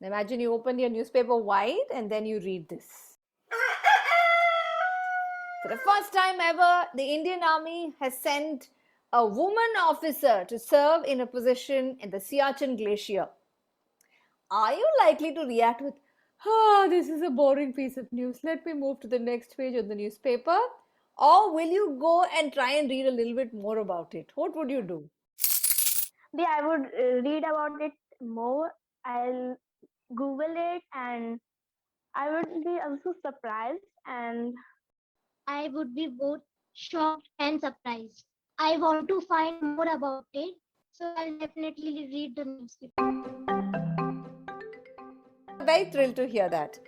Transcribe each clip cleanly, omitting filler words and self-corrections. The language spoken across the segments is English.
Imagine you open your newspaper wide and then you read this. For the first time ever, the Indian Army has sent a woman officer to serve in a position in the Siachen Glacier. Are you likely to react with, this is a boring piece of news. Let me move to the next page of the newspaper? Or will you go and try and read a little bit more about it? What would you do? I would read about it more. I'll Google it and I would be also surprised and I would be both shocked and surprised. I want to find more about it, so I'll definitely read the newspaper. Very thrilled to hear that.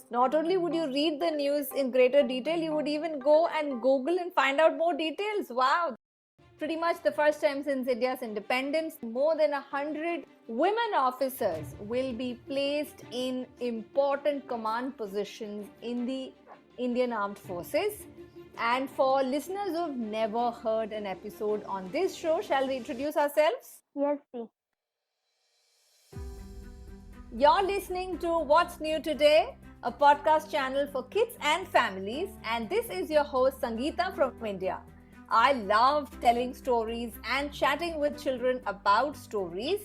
Not only would you read the news in greater detail, you would even go and Google and find out more details. Wow! Pretty much the first time since India's independence, more than 100 women officers will be placed in important command positions in the Indian Armed Forces. And for listeners who've never heard an episode on this show, shall we introduce ourselves? yes, see. You're listening to What's New Today, a podcast channel for kids and families, and this is your host Sangeeta from India. I love telling stories and chatting with children about stories.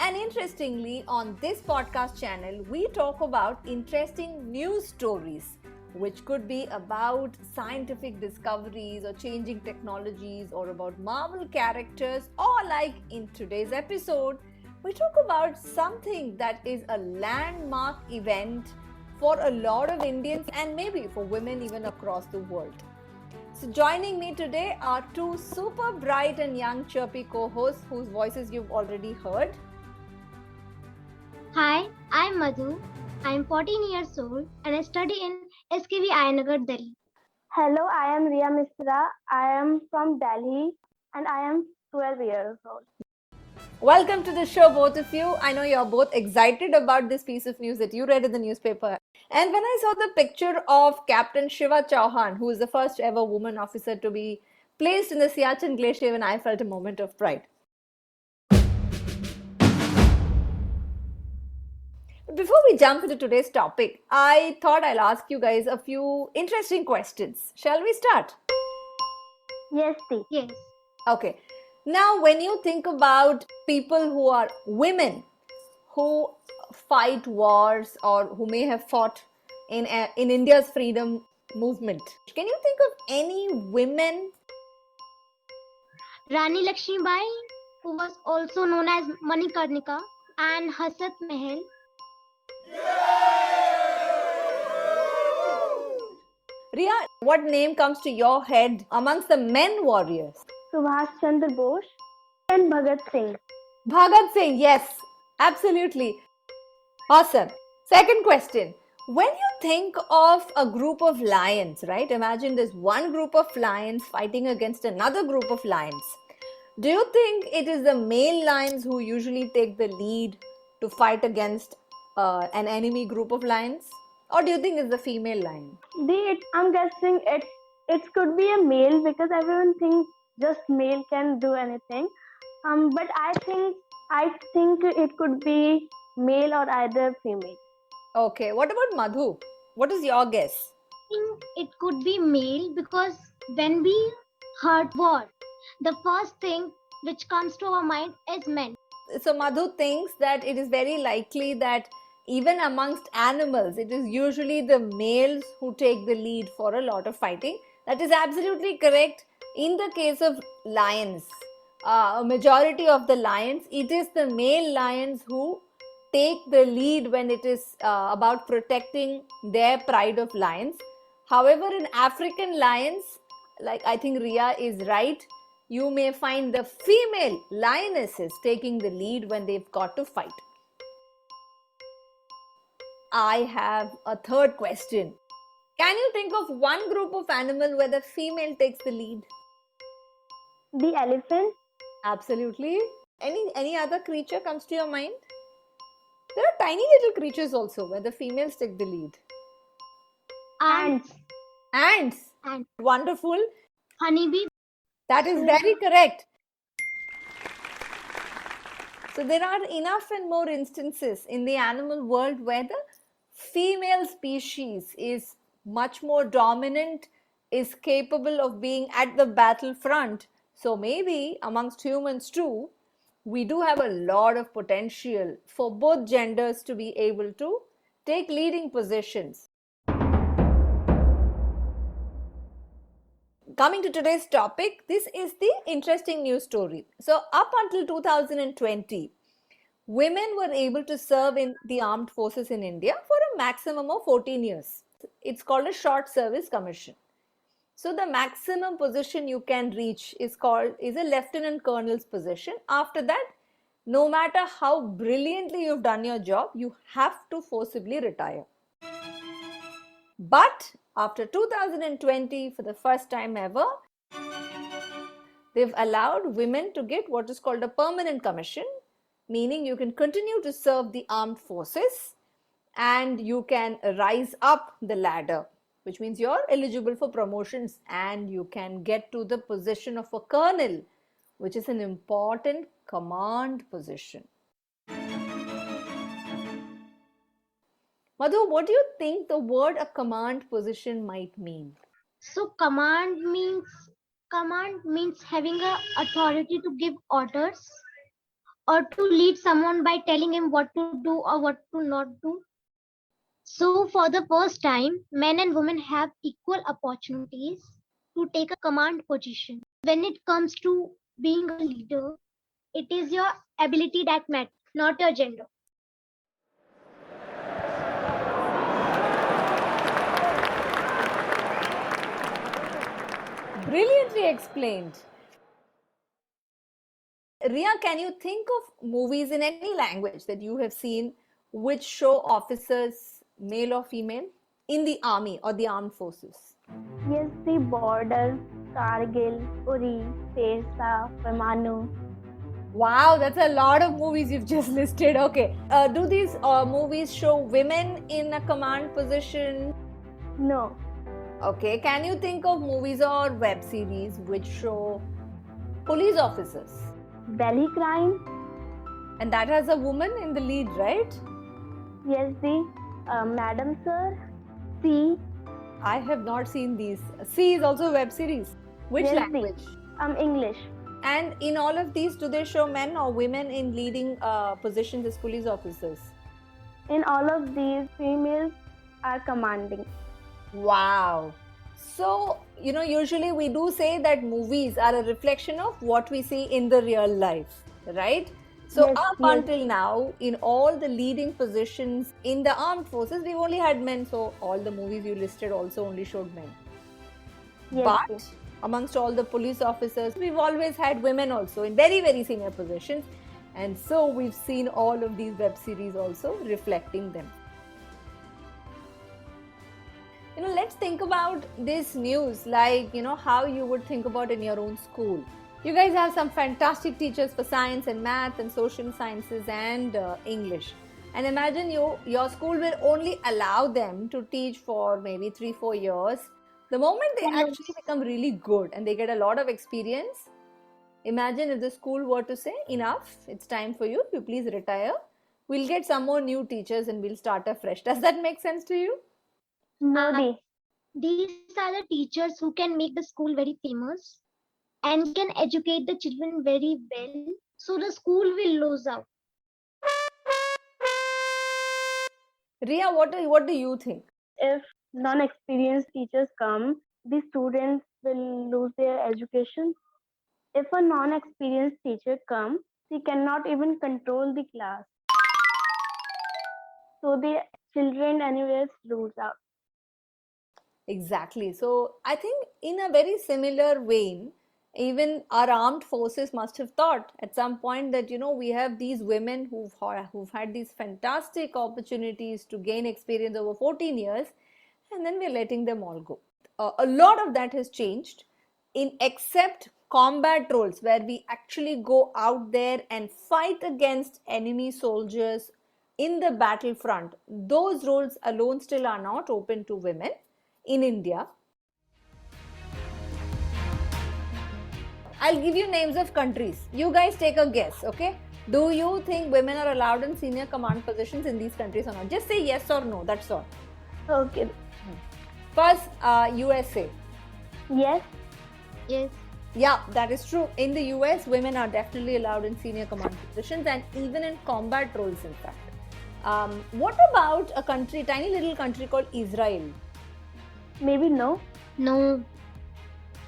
And interestingly, on this podcast channel, we talk about interesting news stories, which could be about scientific discoveries or changing technologies or about Marvel characters, or like in today's episode, we talk about something that is a landmark event for a lot of Indians and maybe for women even across the world. So joining me today are two super bright and young chirpy co-hosts whose voices you've already heard. Hi, I'm Madhu. I'm 14 years old and I study in SKV Ayanagar, Delhi. Hello, I am Riya Mishra. I am from Delhi and I am 12 years old. Welcome to the show, both of you. I know you're both excited about this piece of news that you read in the newspaper. And when I saw the picture of Captain Shiva Chauhan, who is the first ever woman officer to be placed in the Siachen Glacier, I felt a moment of pride. Before we jump into today's topic, I thought I'll ask you guys a few interesting questions. Shall we start? Yes, see. Yes. Okay. Now, when you think about people who are women who fight wars or who may have fought in India's freedom movement, can you think of any women? Rani Lakshmibai, who was also known as Manikarnika, and Hasrat Mahal. Riya, what name comes to your head amongst the men warriors? Subhash Chandra Bose and Bhagat Singh. Bhagat Singh, yes, absolutely. Awesome. Second question. When you think of a group of lions, right? Imagine there's one group of lions fighting against another group of lions. Do you think it is the male lions who usually take the lead to fight against an enemy group of lions? Or do you think it's the female lion? I'm guessing it could be a male because everyone thinks just male can do anything. But I think it could be male or either female. Okay, what about Madhu? What is your guess? I think it could be male because when we heard war, the first thing which comes to our mind is men. So Madhu thinks that it is very likely that even amongst animals, it is usually the males who take the lead for a lot of fighting. That is absolutely correct. In the case of lions, a majority of the lions, it is the male lions who take the lead when it is about protecting their pride of lions. However, in African lions, like I think Riya is right, you may find the female lionesses taking the lead when they've got to fight. I have a third question. Can you think of one group of animal where the female takes the lead? The elephant. Absolutely. Any other creature comes to your mind? There are tiny little creatures also where the females take the lead. Ants. Ants. Wonderful. Honeybee. That is very correct. So there are enough and more instances in the animal world where the female species is much more dominant, is capable of being at the battlefront. So maybe amongst humans too, we do have a lot of potential for both genders to be able to take leading positions. Coming to today's topic, this is the interesting news story. So up until 2020, women were able to serve in the armed forces in India for a maximum of 14 years. It's called a short service commission. So the maximum position you can reach is a lieutenant colonel's position. After that, no matter how brilliantly you've done your job, you have to forcibly retire. But after 2020, for the first time ever, they've allowed women to get what is called a permanent commission, meaning you can continue to serve the armed forces and you can rise up the ladder, which means you're eligible for promotions and you can get to the position of a colonel, which is an important command position. Madhu, what do you think the word a command position might mean? So command means having a authority to give orders or to lead someone by telling him what to do or what to not do. So for the first time, men and women have equal opportunities to take a command position. When it comes to being a leader, it is your ability that matters, not your gender. Brilliantly explained. Riya, can you think of movies in any language that you have seen which show officers, male or female, in the army or the armed forces? Yes, the Borders, Kargil, Uri, Persa, Permanu. Wow, that's a lot of movies you've just listed. Okay. Do these movies show women in a command position? No. Okay. Can you think of movies or web series which show police officers? Delhi Crime. And that has a woman in the lead, right? Yes, the Madam Sir. C. I have not seen these. C is also a web series. Which Yes, language? English. And in all of these, do they show men or women in leading positions as police officers? In all of these, females are commanding. Wow. So, usually we do say that movies are a reflection of what we see in the real life, right? So, Yes, up yes. until now, in all the leading positions in the armed forces, we've only had men. So, all the movies you listed also only showed men. Yes, But yes. amongst all the police officers, we've always had women also in very, very senior positions. And so, we've seen all of these web series also reflecting them. Let's think about this news like, how you would think about in your own school. You guys have some fantastic teachers for science and math and social sciences and English. And imagine your school will only allow them to teach for maybe 3-4 years. The moment they Yes. actually become really good and they get a lot of experience, imagine if the school were to say, enough, it's time for you please retire. We'll get some more new teachers and we'll start afresh. Does that make sense to you? No, the. These are the teachers who can make the school very famous and can educate the children very well. So the school will lose out. Riya, what do you think? If non-experienced teachers come, the students will lose their education. If a non-experienced teacher comes, she cannot even control the class. So the children anyways lose out. Exactly. So I think in a very similar vein, even our armed forces must have thought at some point that we have these women who've had these fantastic opportunities to gain experience over 14 years, and then we're letting them all go. A lot of that has changed, except combat roles where we actually go out there and fight against enemy soldiers in the battlefront. Those roles alone still are not open to women in India. I'll give you names of countries. You guys take a guess, okay? Do you think women are allowed in senior command positions in these countries or not? Just say yes or no, that's all. Okay. First, USA. Yes. Yes. Yeah, that is true. In the US, women are definitely allowed in senior command positions and even in combat roles, in fact. What about a country, tiny little country called Israel? Maybe no. No.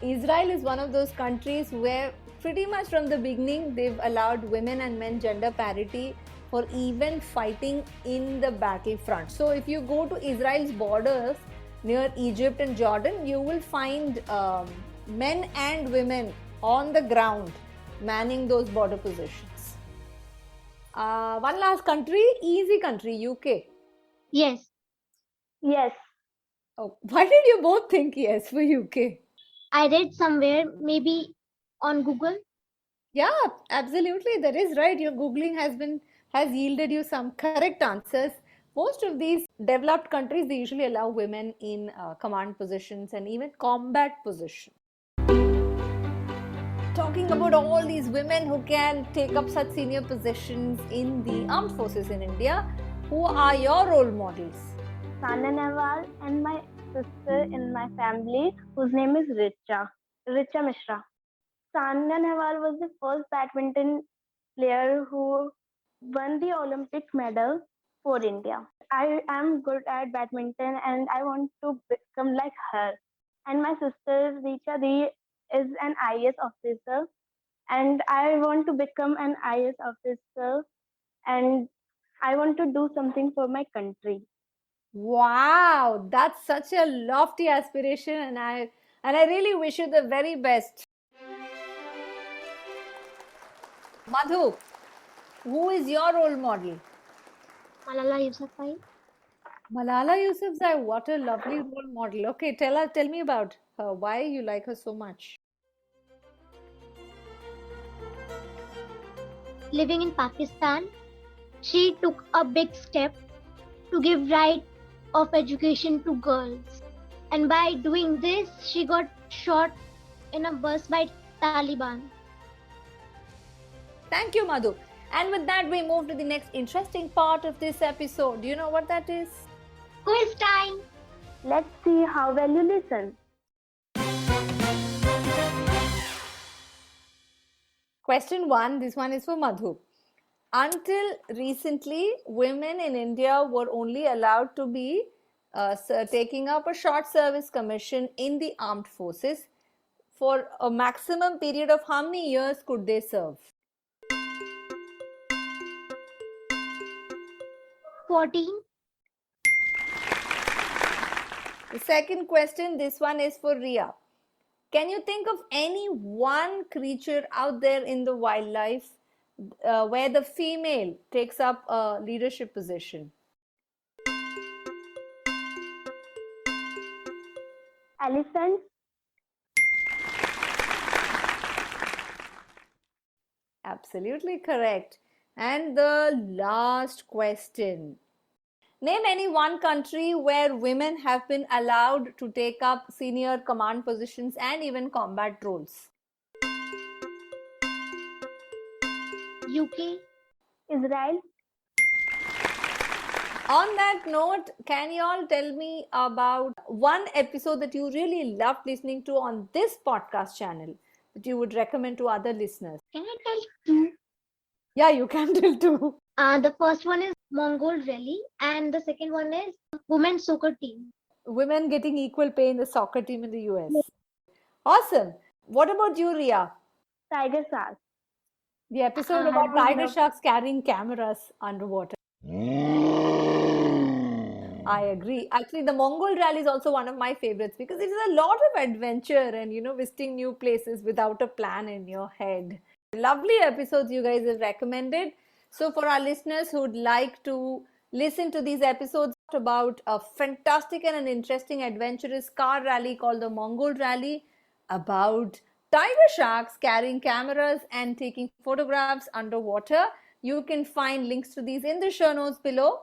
Israel is one of those countries where pretty much from the beginning they've allowed women and men gender parity for even fighting in the battlefront. So if you go to Israel's borders near Egypt and Jordan, you will find men and women on the ground manning those border positions. One last country, easy country, UK. Yes. Yes. Oh, why did you both think yes for UK? I read somewhere, maybe on Google. Yeah, absolutely. That is right. Your Googling has yielded you some correct answers. Most of these developed countries, they usually allow women in command positions and even combat positions. Talking about all these women who can take up such senior positions in the armed forces in India, who are your role models? Sana Nehwal and my sister in my family, whose name is Riya Mishra. Sana Nehwal was the first badminton player who won the Olympic medal for India. I am good at badminton and I want to become like her. And my sister Richa is an IAS officer and I want to become an IAS officer and I want to do something for my country. Wow, that's such a lofty aspiration, and I really wish you the very best. Madhu, who is your role model? Malala Yousafzai. Malala Yousafzai, what a lovely role model. Okay, tell me about her. Why you like her so much? Living in Pakistan, she took a big step to give right of education to girls. And by doing this, she got shot in a bus by Taliban. Thank you, Madhu. And with that, we move to the next interesting part of this episode. Do you know what that is? Quiz time! Let's see how well you listen. Question 1, this one is for Madhu. Until recently, women in India were only allowed to be taking up a short service commission in the armed forces. For a maximum period of how many years could they serve? 14. The second question, this one is for Riya. Can you think of any one creature out there in the wildlife where the female takes up a leadership position? Elephants. Absolutely correct. And the last question. Name any one country where women have been allowed to take up senior command positions and even combat roles. UK. Israel. On that note, can you all tell me about one episode that you really loved listening to on this podcast channel that you would recommend to other listeners? Can I tell two? Yeah, you can tell too. The first one is Mongol Rally, and the second one is Women's Soccer Team. Women getting equal pay in the soccer team in the US. Awesome. What about you, Riya? Tiger shark. The episode I about would tiger love- sharks carrying cameras underwater. I agree. Actually, the Mongol Rally is also one of my favorites because it is a lot of adventure and, visiting new places without a plan in your head. Lovely episodes you guys have recommended. So, for our listeners who would like to listen to these episodes about a fantastic and an interesting adventurous car rally called the Mongol Rally, about tiger sharks carrying cameras and taking photographs underwater, you can find links to these in the show notes below.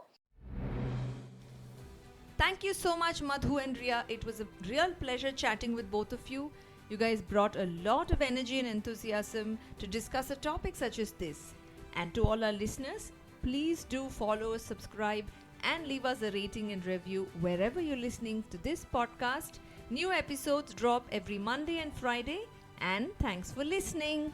Thank you so much, Madhu and Riya. It was a real pleasure chatting with both of you. You guys brought a lot of energy and enthusiasm to discuss a topic such as this. And to all our listeners, please do follow, subscribe, and leave us a rating and review wherever you're listening to this podcast. New episodes drop every Monday and Friday. And thanks for listening.